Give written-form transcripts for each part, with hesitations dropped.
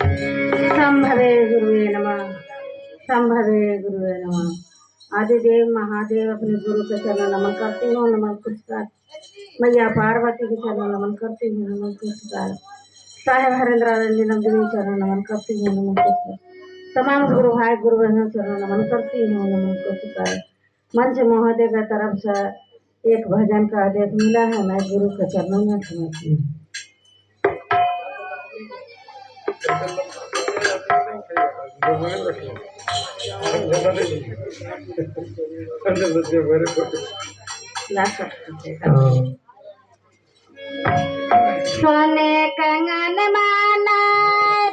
संभवे गुरुवे नमः। संभवे गुरुवे नमः। आदिदेव महादेव अपने गुरु के चरण नमन करती हूँ, नमस्कार। मैया पार्वती के चरण नमन करती हूँ, नमस्कार। साहेब हरेंद्र रंजन देवी चरण नमन करती हूँ, नमस्कार। तमाम गुरु भाई गुरु बहनों चरण नमन करती हूँ, नमस्कार। मंच महोदय की तरफ से एक भजन का आदेश मिला है, मैं गुरु के चरणों में समर्पित हूँ। सोने कंगन माला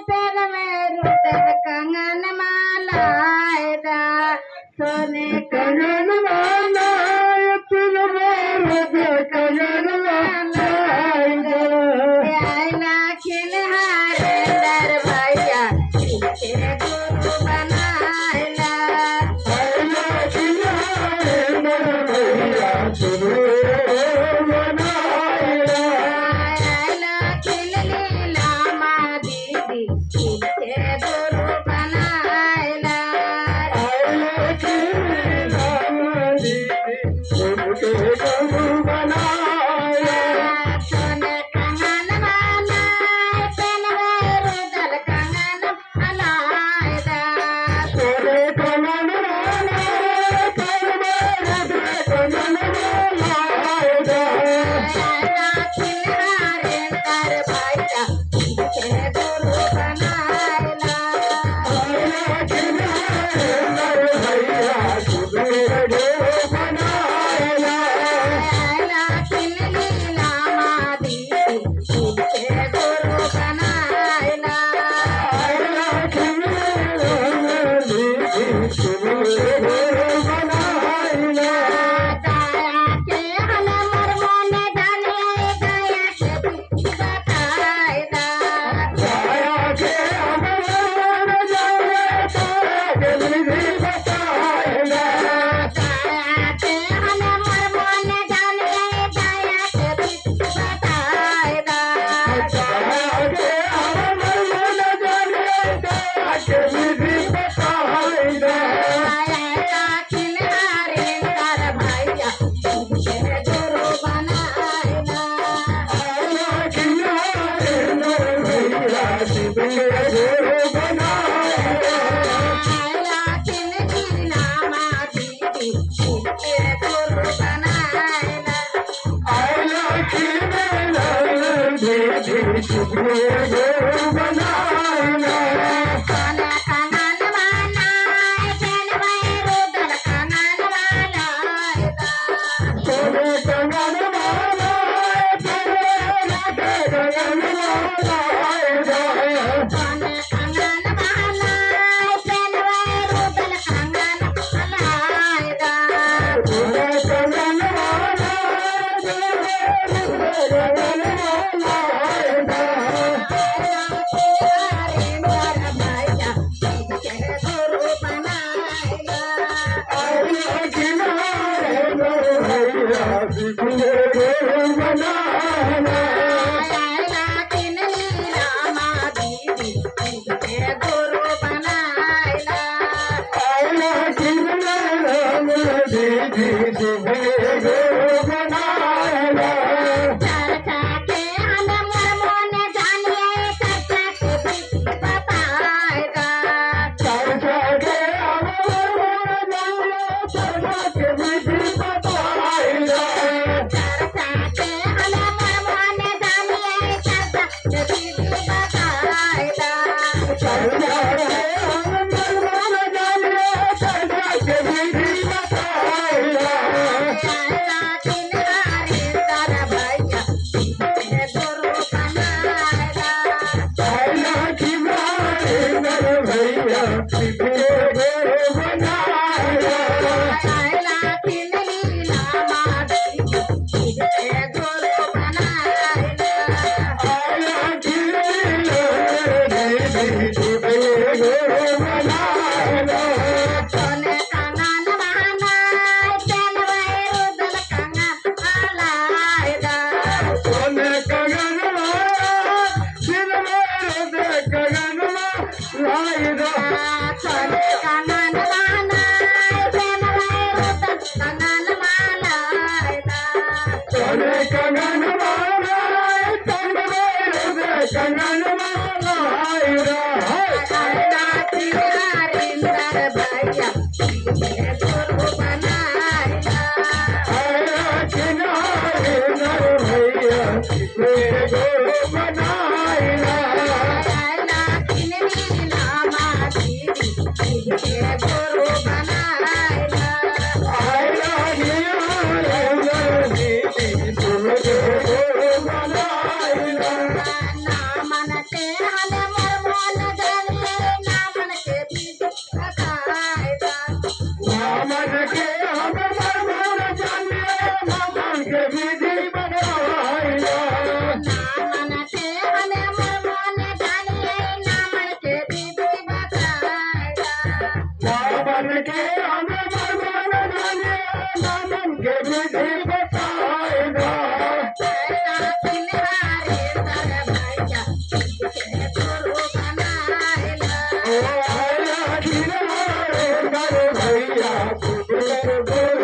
पैर में रुद्र कंगन माला सोने कंगन माला पैर में रुद्र कंगन माला आयला खिलहार दर भैया गुरु बनायला आयला खिलहार दर भैया गुरु बनायला के अमर नाने नानन के विधि बताएगा भैया गुरु बनाएगा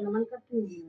नमन करती हूँ।